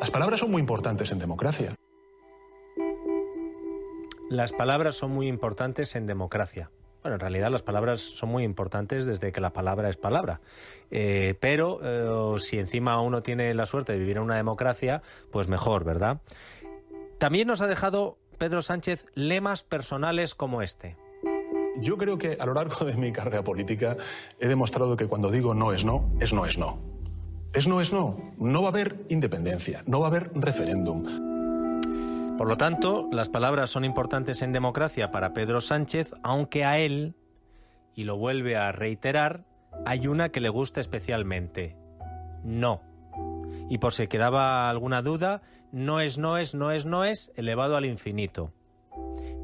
Las palabras son muy importantes en democracia. Las palabras son muy importantes en democracia. Bueno, en realidad las palabras son muy importantes desde que la palabra es palabra. Pero si encima uno tiene la suerte de vivir en una democracia, pues mejor, ¿verdad? También nos ha dejado Pedro Sánchez lemas personales como este. Yo creo que a lo largo de mi carrera política he demostrado que cuando digo no es no, es no es no. Es no es no. No va a haber independencia, no va a haber referéndum. Por lo tanto, las palabras son importantes en democracia para Pedro Sánchez, aunque a él, y lo vuelve a reiterar, hay una que le gusta especialmente. No. Y por si quedaba alguna duda, no es, elevado al infinito.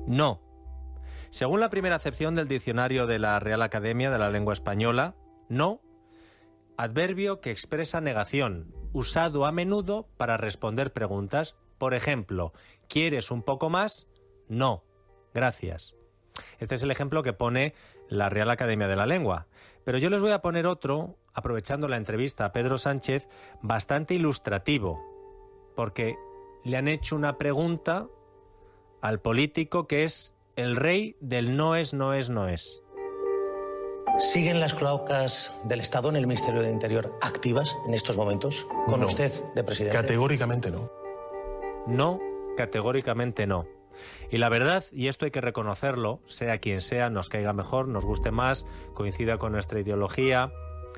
No. Según la primera acepción del diccionario de la Real Academia de la Lengua Española, no, adverbio que expresa negación, usado a menudo para responder preguntas. Por ejemplo, ¿quieres un poco más? No, gracias. Este es el ejemplo que pone la Real Academia de la Lengua. Pero yo les voy a poner otro, aprovechando la entrevista a Pedro Sánchez, bastante ilustrativo, porque le han hecho una pregunta al político que es el rey del no es. ¿Siguen las cloacas del Estado en el Ministerio del Interior activas en estos momentos? ¿Con usted de presidente? Categóricamente no. No, categóricamente no. Y la verdad, y esto hay que reconocerlo, sea quien sea, nos caiga mejor, nos guste más, coincida con nuestra ideología,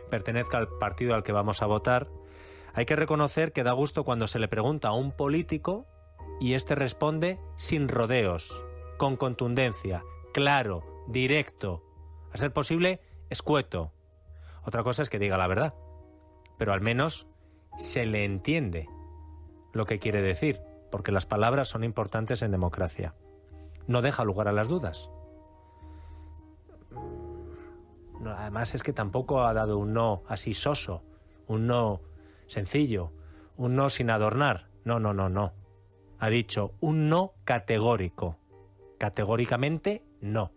pertenezca al partido al que vamos a votar, hay que reconocer que da gusto cuando se le pregunta a un político y éste responde sin rodeos, con contundencia, claro, directo, a ser posible, escueto. Otra cosa es que diga la verdad, pero al menos se le entiende lo que quiere decir, porque las palabras son importantes en democracia. No deja lugar a las dudas. No, además es que tampoco ha dado un no así soso, un no sencillo, un no sin adornar. No. Ha dicho un no categórico. Categóricamente no.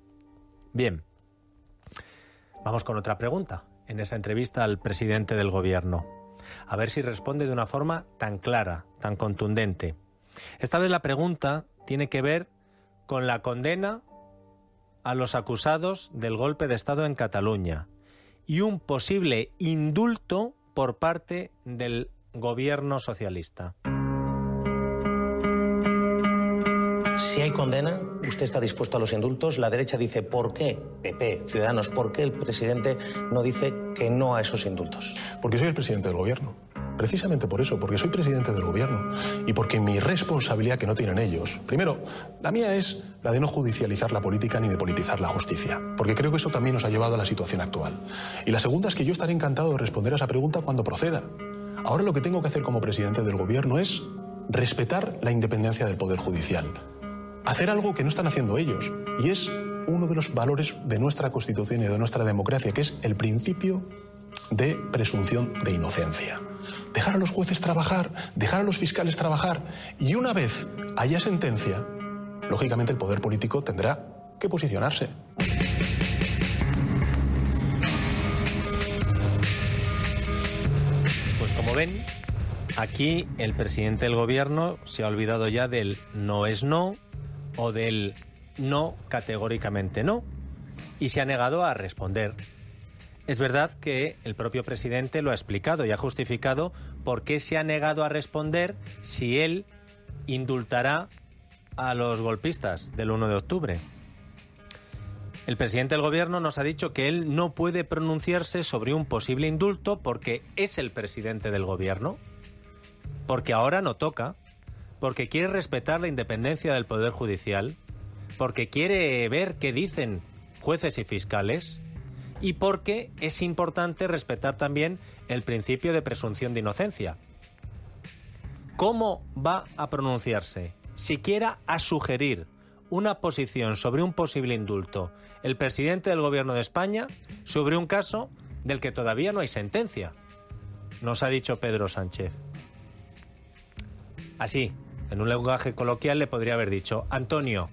Bien. Vamos con otra pregunta en esa entrevista al presidente del gobierno. A ver si responde de una forma tan clara, tan contundente. Esta vez la pregunta tiene que ver con la condena a los acusados del golpe de Estado en Cataluña y un posible indulto por parte del gobierno socialista. Si hay condena, usted está dispuesto a los indultos. La derecha dice, ¿por qué? PP, Ciudadanos, ¿por qué el presidente no dice que no a esos indultos? Porque soy el presidente del gobierno. Precisamente por eso, porque soy presidente del gobierno y porque mi responsabilidad que no tienen ellos, primero, la mía es la de no judicializar la política ni de politizar la justicia, porque creo que eso también nos ha llevado a la situación actual. Y la segunda es que yo estaré encantado de responder a esa pregunta cuando proceda. Ahora lo que tengo que hacer como presidente del gobierno es respetar la independencia del Poder Judicial, hacer algo que no están haciendo ellos, y es uno de los valores de nuestra Constitución y de nuestra democracia, que es el principio de presunción de inocencia. Dejar a los jueces trabajar, dejar a los fiscales trabajar, y una vez haya sentencia, lógicamente el poder político tendrá que posicionarse. Pues como ven, aquí el presidente del gobierno se ha olvidado ya del no es no o del no categóricamente no, y se ha negado a responder. Es verdad que el propio presidente lo ha explicado y ha justificado por qué se ha negado a responder si él indultará a los golpistas del 1 de octubre. El presidente del gobierno nos ha dicho que él no puede pronunciarse sobre un posible indulto porque es el presidente del gobierno, porque ahora no toca, porque quiere respetar la independencia del Poder Judicial, porque quiere ver qué dicen jueces y fiscales, y porque es importante respetar también el principio de presunción de inocencia. ¿Cómo va a pronunciarse, siquiera a sugerir una posición sobre un posible indulto, el presidente del Gobierno de España sobre un caso del que todavía no hay sentencia? Nos ha dicho Pedro Sánchez. Así, en un lenguaje coloquial le podría haber dicho: Antonio,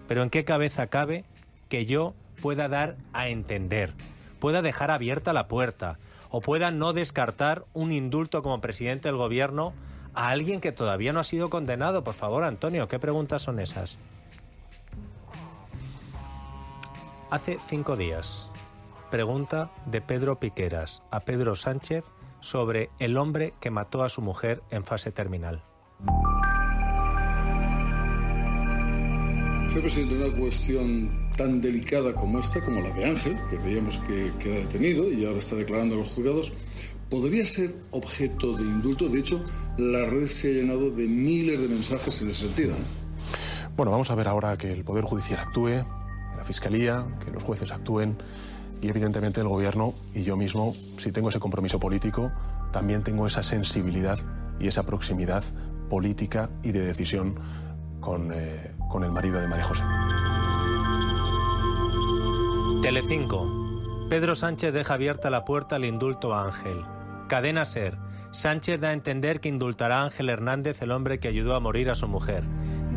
¿pero en qué cabeza cabe que yo pueda dar a entender, pueda dejar abierta la puerta o pueda no descartar un indulto como presidente del gobierno a alguien que todavía no ha sido condenado. Por favor, Antonio, ¿qué preguntas son esas? Hace 5 días, pregunta de Pedro Piqueras a Pedro Sánchez sobre el hombre que mató a su mujer en fase terminal. Señor presidente, una cuestión tan delicada como esta, como la de Ángel, que veíamos que era detenido y ahora está declarando a los juzgados, podría ser objeto de indulto. De hecho, la red se ha llenado de miles de mensajes en ese sentido, ¿no? Bueno, vamos a ver ahora que el Poder Judicial actúe, la Fiscalía, que los jueces actúen y evidentemente el Gobierno y yo mismo, si tengo ese compromiso político, también tengo esa sensibilidad y esa proximidad política y de decisión con el marido de María José. Telecinco. Pedro Sánchez deja abierta la puerta al indulto a Ángel. Cadena SER. Sánchez da a entender que indultará a Ángel Hernández, el hombre que ayudó a morir a su mujer.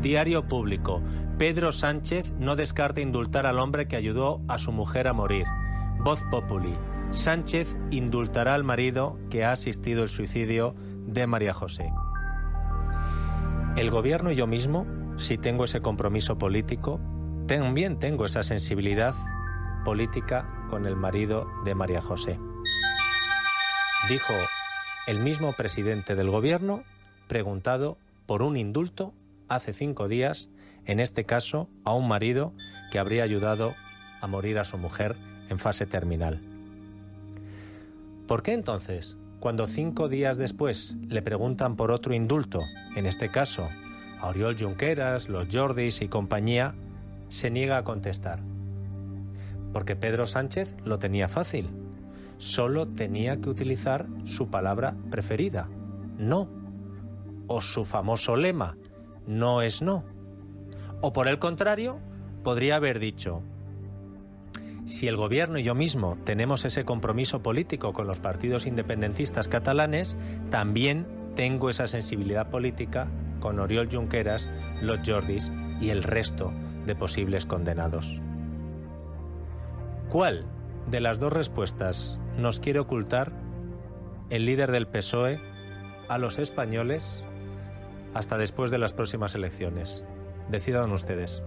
Diario Público. Pedro Sánchez no descarta indultar al hombre que ayudó a su mujer a morir. Voz Populi. Sánchez indultará al marido que ha asistido al suicidio de María José. El Gobierno y yo mismo, si tengo ese compromiso político, también tengo esa sensibilidad política con el marido de María José. Dijo el mismo presidente del Gobierno, preguntado por un indulto hace 5 días, en este caso a un marido que habría ayudado a morir a su mujer en fase terminal. ¿Por qué entonces, cuando 5 días después le preguntan por otro indulto, en este caso a Oriol Junqueras, los Jordis y compañía, se niega a contestar? Porque Pedro Sánchez lo tenía fácil. Solo tenía que utilizar su palabra preferida, no. O su famoso lema, no es no. O por el contrario, podría haber dicho: si el Gobierno y yo mismo tenemos ese compromiso político con los partidos independentistas catalanes, también tengo esa sensibilidad política con Oriol Junqueras, los Jordis y el resto de posibles condenados. ¿Cuál de las dos respuestas nos quiere ocultar el líder del PSOE a los españoles hasta después de las próximas elecciones? Decidan ustedes.